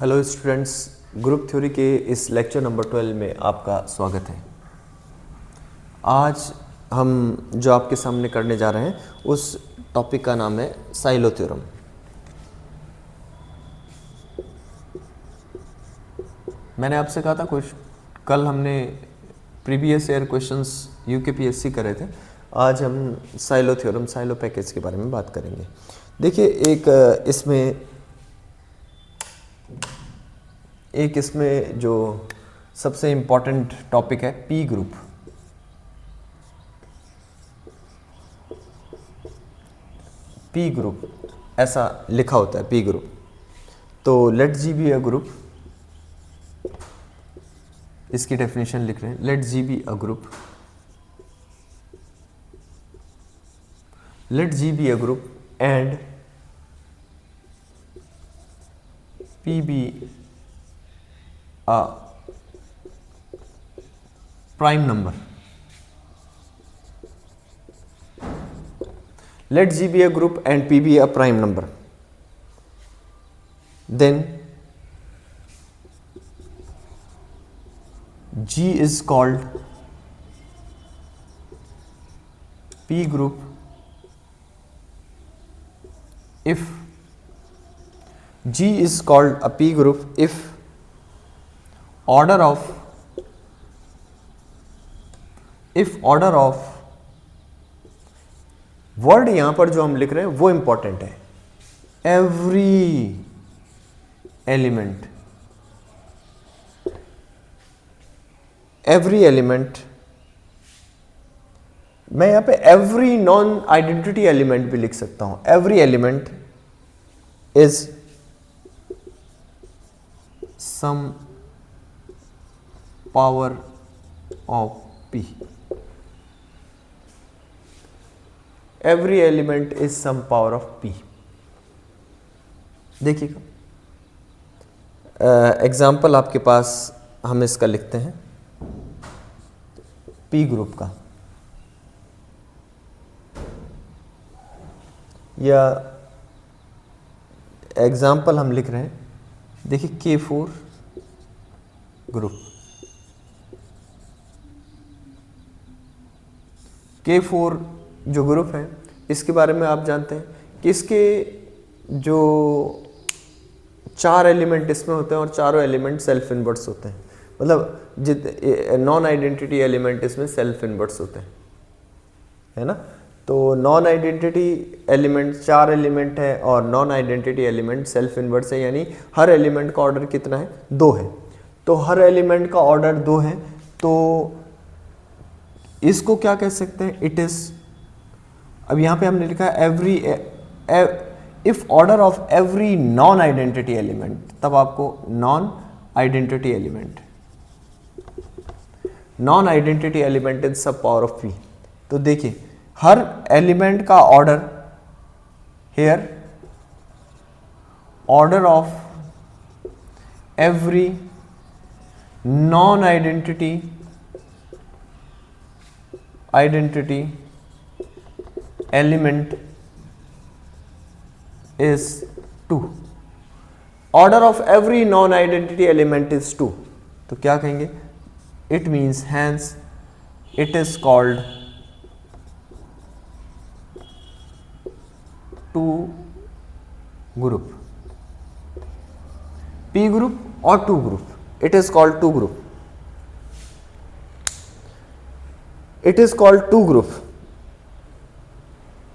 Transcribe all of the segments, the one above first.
Hello students, group theory के इस lecture number 12 में आपका स्वागत है। आज हम जो आपके सामने करने जा रहे हैं उस टॉपिक का नाम है साइलो थ्योरम। मैंने आपसे कहा था कुछ कल हमने प्रीवियस ईयर क्वेश्चंस यूकेपीएससी करे थे। आज हम साइलो थ्योरम, साइलो पैकेज के बारे में बात करेंगे। देखिए, एक इसमें जो सबसे इम्पॉर्टेंट टॉपिक है पी ग्रुप। पी ग्रुप ऐसा लिखा होता है, पी ग्रुप। तो let G be a group, इसकी डेफिनेशन लिख रहे हैं। Let G be a group, let G be a group and P be a prime number. Let G be a group and P be a prime number. Then G is called P group if G is called a P group if order of word यहां पर जो हम लिख रहे हैं वो important है। Every element मैं यहां पे एवरी नॉन आइडेंटिटी एलिमेंट भी लिख सकता हूं। Every element is some power of P. Every element is some power of P. देखिएगा, एग्जाम्पल आपके पास हम इसका लिखते हैं P ग्रुप का, या एग्जाम्पल हम लिख रहे हैं, देखिए K4 ग्रुप। K4 जो ग्रुप है, इसके बारे में आप जानते हैं कि इसके जो 4 एलिमेंट इसमें होते हैं और चारों एलिमेंट सेल्फ इन्वर्स होते हैं। मतलब नॉन आइडेंटिटी एलिमेंट इसमें सेल्फ इन्वर्स होते हैं, है ना। तो नॉन आइडेंटिटी एलिमेंट 4 एलिमेंट है और non identity element self inverse है, यानी हर एलिमेंट का ऑर्डर कितना है? 2 है। तो हर एलिमेंट का ऑर्डर 2 है, तो इसको क्या कह सकते हैं? इट इज, अब यहां पे हमने लिखा है every, if order of every non identity element, तब आपको non identity element is some power of P। तो देखिए, हर एलिमेंट का order here, order of every non identity element is 2. Order of every non-identity element is 2. तो क्या कहेंगे? It means, hence it is called 2 group. P group or 2 group. It is called 2 group. It is called 2 group.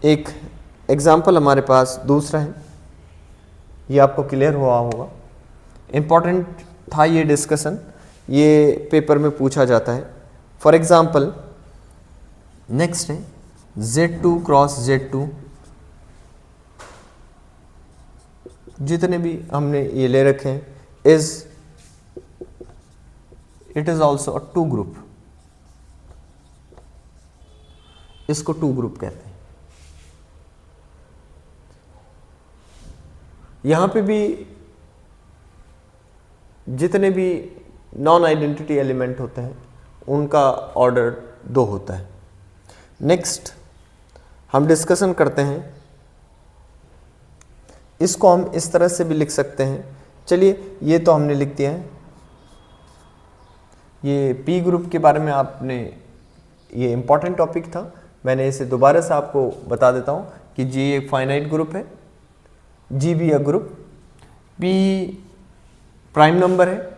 एक example हमारे पास दूसरा है, ये आपको clear हुआ होगा। इम्पॉर्टेंट था ये डिस्कशन, ये पेपर में पूछा जाता है। फॉर एग्जाम्पल नेक्स्ट है Z2 क्रॉस Z2। जितने भी हमने ये ले रखे हैं, it is also a 2 group. इसको 2 ग्रुप कहते हैं। यहां पे भी जितने भी नॉन आइडेंटिटी एलिमेंट होते हैं उनका ऑर्डर 2 होता है। नेक्स्ट हम डिस्कशन करते हैं, इसको हम इस तरह से भी लिख सकते हैं, चलिए ये तो हमने लिख दिया है। ये पी ग्रुप के बारे में आपने, ये इंपॉर्टेंट टॉपिक था, मैंने इसे दोबारा से आपको बता देता हूँ कि जी एक फाइनाइट ग्रुप है, G be a group, P prime number है।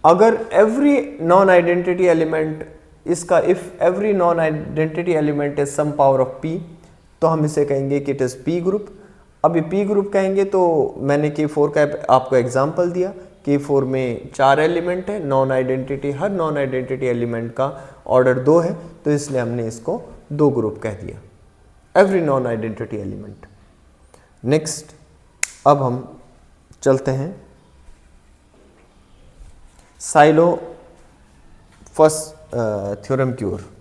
अगर एवरी नॉन आइडेंटिटी एलिमेंट इसका, if every non identity element is some power of P, तो हम इसे कहेंगे कि इट इज पी ग्रुप। अब ये पी ग्रुप कहेंगे तो मैंने K4 का आपको एग्जांपल दिया। K4 में 4 एलिमेंट है, नॉन आइडेंटिटी, हर नॉन आइडेंटिटी एलिमेंट का ऑर्डर 2 है, तो इसलिए हमने इसको 2 ग्रुप कह दिया, every non identity element. Next, अब हम चलते हैं साइलो फर्स्ट थ्योरम की ओर।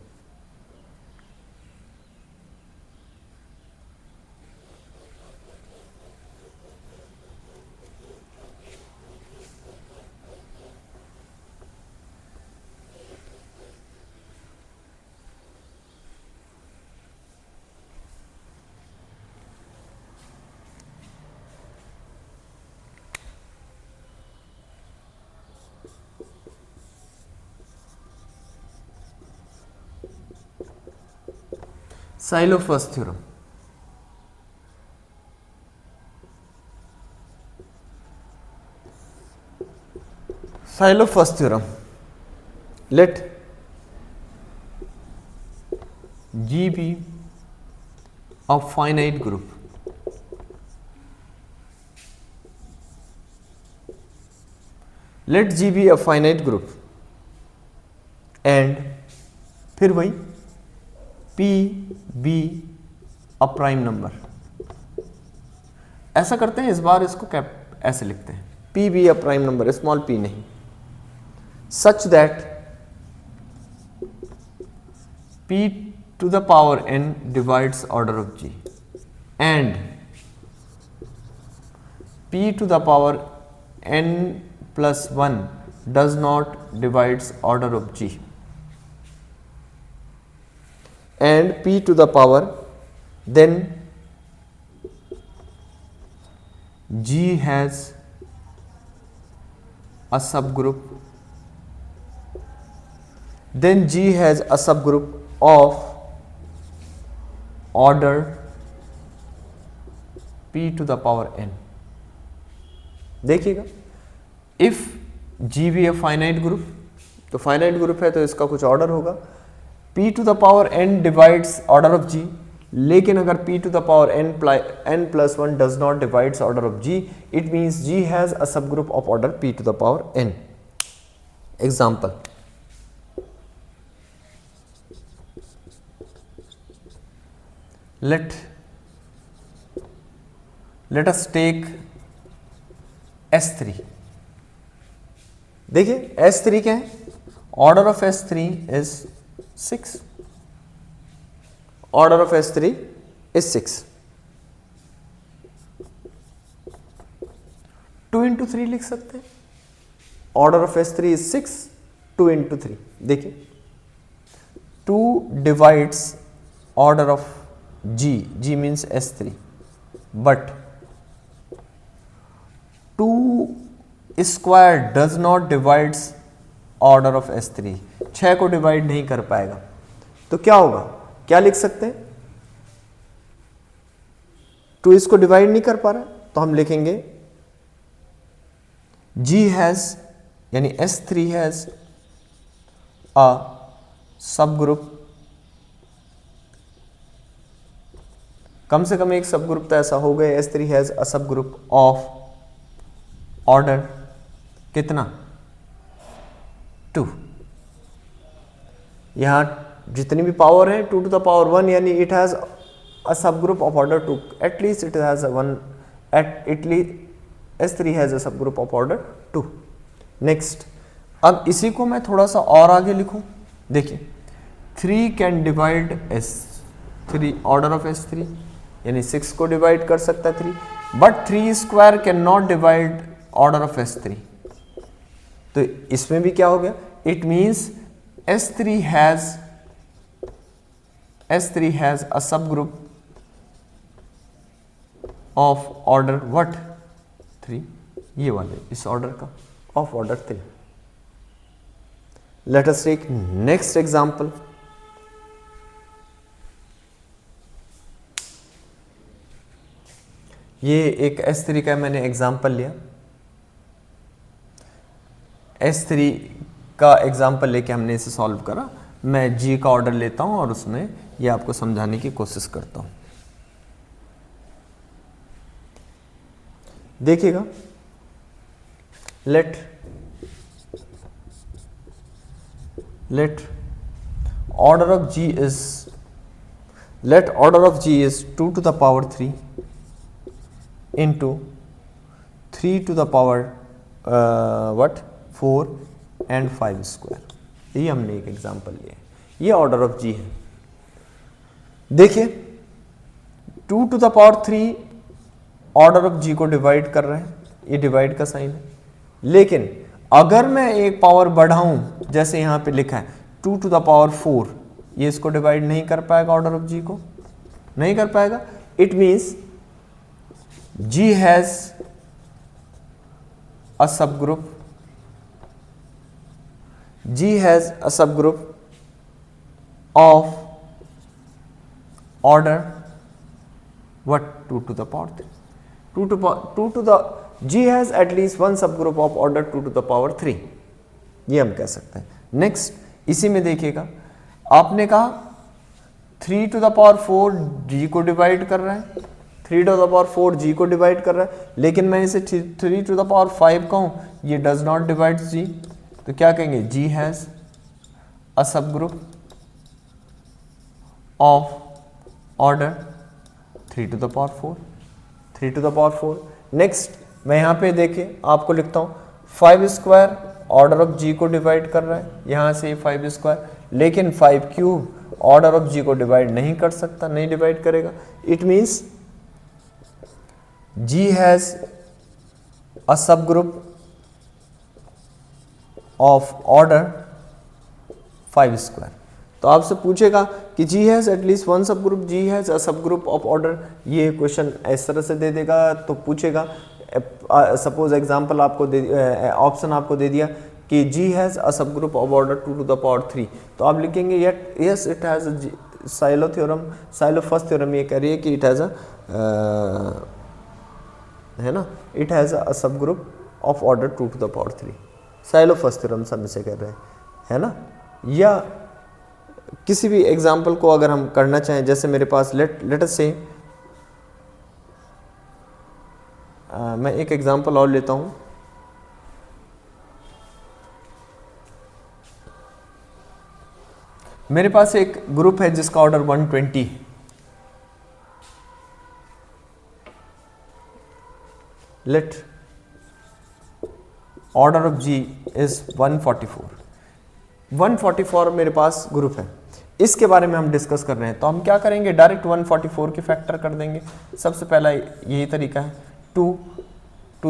Sylow first theorem, Sylow first theorem, let G be a finite group let G be a finite group and फिर वही P be a prime number। ऐसा करते हैं, इस बार इसको कैप ऐसे लिखते हैं, P be a prime number, small p नहीं, such that P to the power n divides order of G and P to the power n plus 1 does not divides order of G, and P to the power, then G has a subgroup, then G has a subgroup of order P to the power n। देखिएगा, if G भी है finite group, तो finite group है तो इसका कुछ order होगा, P to the power n divides order of G, लेकिन अगर P to the power n plus 1 does not divides order of G, it means G has a subgroup of order P to the power n। Example, let us take S3। देखिए S3 क्या है, order of S3 is 6, order of S3 is 6, 2 into 3 लिख सकते हैं, order of S3 is 6, 2 into 3। देखिए 2 divides order of G means S3, but 2 square does not divides order of S3, 6 को divide नहीं कर पाएगा, तो क्या होगा, क्या लिख सकते हैं, 2 इसको डिवाइड नहीं कर पा रहा, तो हम लिखेंगे G has, यानी S3 has a subgroup, कम से कम एक सब ग्रुप तो ऐसा हो गया, S3 हैज अ सब ग्रुप ऑफ ऑर्डर कितना, 2। यहां जितनी भी पावर है 2 to the power 1, यानी इट हैज अ सब group of order 2, at least it has one, S3 has a सब ग्रुप ऑफ ऑर्डर 2। नेक्स्ट, अब इसी को मैं थोड़ा सा और आगे लिखूं, देखिए 3 can divide S3, order of S3, यानी 6 को डिवाइड कर सकता है 3, but 3 square can not divide order of S3, तो इसमें भी क्या हो गया, it means S3 has a सब ग्रुप ऑफ ऑर्डर व्हाट 3। ये वाले इस ऑर्डर का of order 3। Let us take next example. ये एक S3 का मैंने एग्जांपल लिया। S3 का एग्जांपल लेके हमने इसे सॉल्व करा। मैं G का ऑर्डर लेता हूं और उसमें ये आपको समझाने की कोशिश करता हूं। देखिएगा, late order of G is 2 to the power 3 into 3 to the power 4 and 5 square। ये हमने एक एग्जांपल लिया, ये ऑर्डर ऑफ G है। देखिए 2 to the power 3 order of G को डिवाइड कर रहे हैं, ये डिवाइड का साइन है। लेकिन अगर मैं एक पावर बढ़ाऊं, जैसे यहां पे लिखा है 2 to the power 4, ये इसको डिवाइड नहीं कर पाएगा, ऑर्डर ऑफ G को नहीं कर पाएगा। It means G has a सब ग्रुप, G हैज अ सब group of order 2 to the power 3। 2 to the G has at least one subgroup of order 2 to the power 3, ये हम कह सकते हैं। नेक्स्ट, इसी में देखिएगा, आपने कहा 3 to the power 4 G को डिवाइड कर रहा है, 3 to the power 4 G को डिवाइड कर रहा है, लेकिन मैं इसे 3 to the power 5 कहूं, ये डज नॉट डिवाइड G, तो क्या कहेंगे? G हैज अ सब group of order 3 to the power 4, 3 to the power 4। Next, मैं यहाँ पे देखिए आपको लिखता हूँ 5 स्क्वायर ऑर्डर ऑफ G को डिवाइड कर रहा है, यहाँ से 5 स्क्वायर, लेकिन 5 क्यूब ऑर्डर ऑफ G को डिवाइड नहीं कर सकता, नहीं डिवाइड करेगा। It means G has a सब ग्रुप ऑफ ऑर्डर 5 स्क्वायर। तो आपसे पूछेगा कि G हैज एटलीस्ट वन सब ग्रुप, G हैज अ सब ग्रुप ऑफ ऑर्डर, ये क्वेश्चन इस तरह से दे देगा। तो पूछेगा, सपोज एग्जांपल आपको दे, ऑप्शन आपको दे दिया कि G हैज अ सब group of order 2 to the power 3, तो आप लिखेंगे yes it has silo theorem, Sylow first theorem ये कह रही है कि इट हैज अ, है ना, इट हैज अ सब group of order 2 to the power 3, silo first theorem सब में से कह रहे हैं, है ना। या किसी भी एग्जाम्पल को अगर हम करना चाहें, जैसे मेरे पास लेट अस से मैं एक एग्जाम्पल और लेता हूं। मेरे पास एक ग्रुप है जिसका ऑर्डर 120 है। Let order of G is 144 मेरे पास ग्रुप है, इसके बारे में हम डिस्कस कर रहे हैं। तो हम क्या करेंगे, डायरेक्ट 144 के फैक्टर कर देंगे। सबसे पहला यही तरीका है, 2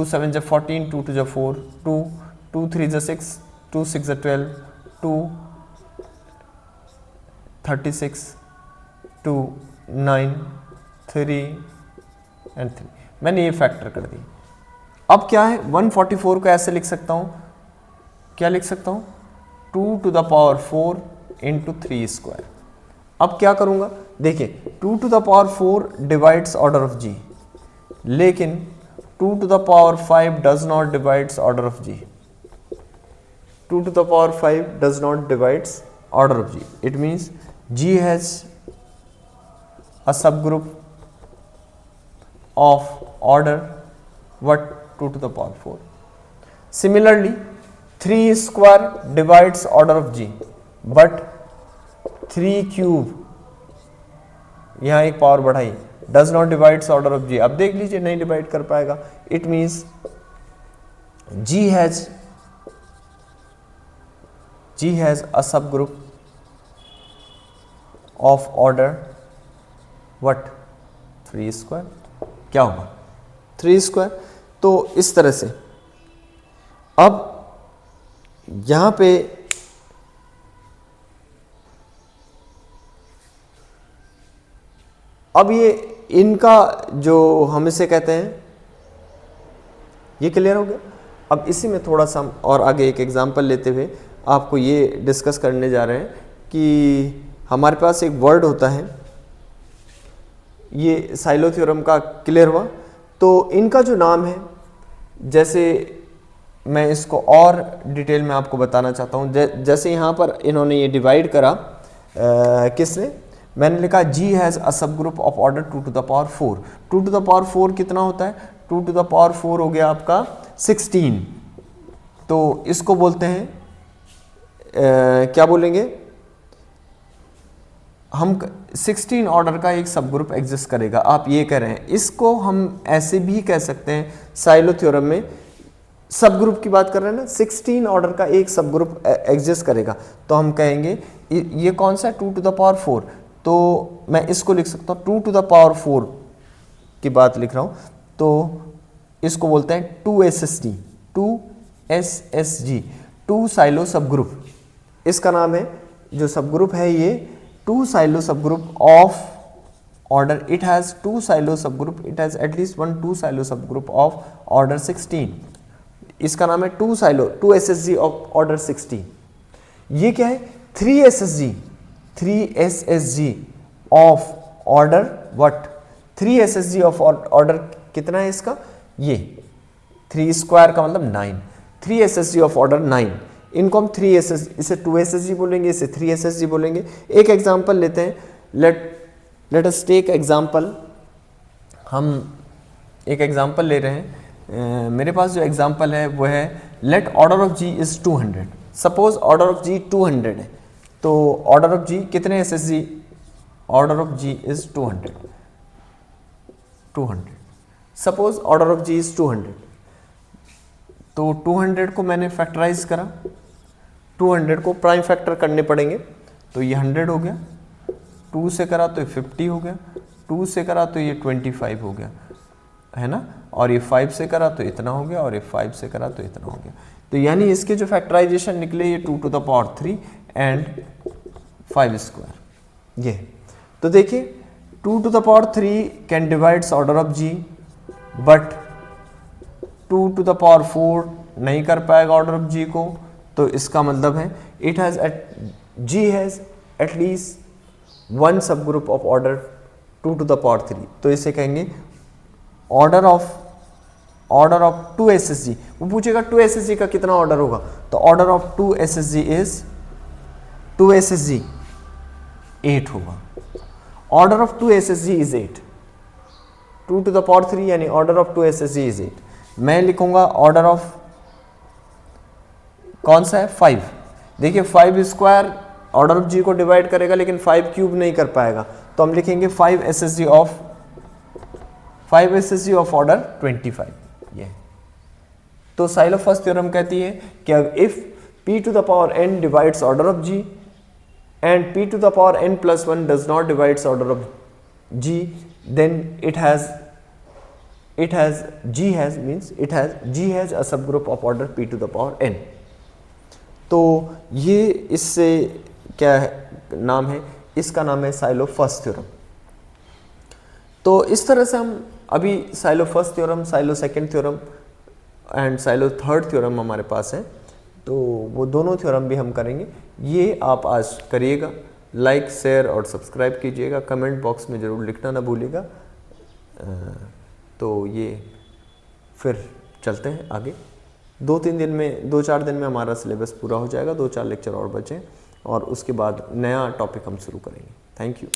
7 14, 2 2 4, 2 3 6, 2 6 12, 2 36, 2 9 3 एंड 3, मैंने ये फैक्टर कर दी। अब क्या है, 144 को ऐसे लिख सकता हूं, क्या लिख सकता हूं, 2 to the power 4 into 3 square. अब क्या करूंगा, देखिए 2 to the power 4 divides order of G, लेकिन 2 to the power 5 does not divides order of G. 2 to the power 5 does not divides order of G. It means G has a subgroup of order 2 to the power 4. Similarly, 3 square divides order of G, but 3 cube, यहाँ एक power बढ़ाई, does not divides order of G। अब देख लीजिए नहीं divide कर पाएगा। It means G has a subgroup of order 3 square। क्या होगा, 3 स्क्वायर। तो इस तरह से अब यहां पे अब ये इनका जो हम इसे कहते हैं, ये क्लियर हो गया। अब इसी में थोड़ा सा हम और आगे एक एग्जांपल लेते हुए आपको ये डिस्कस करने जा रहे हैं कि हमारे पास एक वर्ड होता है, ये साइलो थ्योरम का क्लियर हुआ। तो इनका जो नाम है, जैसे मैं इसको और डिटेल में आपको बताना चाहता हूँ। जैसे यहाँ पर इन्होंने ये डिवाइड करा, किसने, मैंने लिखा G हैज़ अ सब group of order 2 to the power 4। 2 to the power 4 कितना होता है, 2 to the power 4 हो गया आपका 16। तो इसको बोलते हैं क्या बोलेंगे हम, 16 ऑर्डर का एक सब ग्रुप एग्जिस्ट करेगा, आप ये कह रहे हैं। इसको हम ऐसे भी कह सकते हैं, साइलो थ्योरम में सब ग्रुप की बात कर रहे हैं ना, 16 ऑर्डर का एक सब ग्रुप एग्जिस्ट करेगा, तो हम कहेंगे ये कौन सा है, 2 to the power 4। तो मैं इसको लिख सकता हूँ 2 to the power 4 की बात लिख रहा हूँ, तो इसको बोलते हैं 2SSG, 2SSG, 2 साइलो सब ग्रुप। इसका नाम है, जो सब ग्रुप है ये 2 Sylow subgroup of order, it has 2 Sylow subgroup, it has at least 1 2 Sylow subgroup of order 16। इसका नाम है 2 साइलो 2SSG ऑफ ऑर्डर 16। ये क्या है, 3SSG, 3SSG of order what, 3SSG of order कितना है इसका, ये 3 स्क्वायर का मतलब 9, 3SSG ऑफ ऑर्डर 9। इनको हम 3SSG, इसे 2SSG बोलेंगे, इसे 3SSG बोलेंगे। एक एग्जांपल लेते हैं, लेट अस टेक एग्जांपल। हम एक एग्जांपल ले रहे हैं, मेरे पास जो एग्जांपल है वो है let order of G is 200। Suppose order of G 200 है, तो ऑर्डर ऑफ G कितने SSG, order of G is 200। Suppose order of G is 200, तो 200 को मैंने फैक्टराइज करा, 200 को प्राइम फैक्टर करने पड़ेंगे, तो ये 100 हो गया, 2 से करा तो ये 50 हो गया, 2 से करा तो ये 25 हो गया, है ना, और ये 5 से करा तो इतना हो गया, और ये 5 से करा तो इतना हो गया। तो यानी इसके जो फैक्टराइजेशन निकले ये 2 to the power 3 and 5 square ये। तो देखिए 2 to the power 3 can divides order of G, but 2 to the power 4 नहीं कर पाएगा ऑर्डर ऑफ G को। तो इसका मतलब है it has G has at least 1 सब group of order 2 to the power 3। तो इसे कहेंगे ऑर्डर ऑफ 2SSG। वो पूछेगा 2SSG का कितना ऑर्डर होगा, तो order of 2SSG is 2SSG 8 होगा। Order of 2SSG is 8, 2 to the power 3 यानी ऑर्डर ऑफ 2SSG इज 8। मैं लिखूंगा ऑर्डर ऑफ कौन सा है 5। देखिए 5 स्क्वायर ऑर्डर ऑफ G को डिवाइड करेगा, लेकिन 5 क्यूब नहीं कर पाएगा, तो हम लिखेंगे 5SSG ऑफ ऑर्डर 25 ये। तो साइलो फर्स्ट थ्योरम कहती है कि if p to the power n divides order of G and p to the power n plus 1 does not divides order of G, then G has a subgroup of order p to the power n। तो ये इससे क्या नाम है, इसका नाम है silo first theorem. तो इस तरह से हम अभी silo first theorem, silo second theorem and silo third theorem हमारे पास है, तो वो दोनों थ्योरम भी हम करेंगे। ये आप आज करिएगा, लाइक शेयर और सब्सक्राइब कीजिएगा, कमेंट बॉक्स में ज़रूर लिखना ना भूलिएगा। तो ये फिर चलते हैं आगे। 2-4 दिन में हमारा सिलेबस पूरा हो जाएगा, 2-4 लेक्चर और बचे और उसके बाद नया टॉपिक हम शुरू करेंगे। Thank you.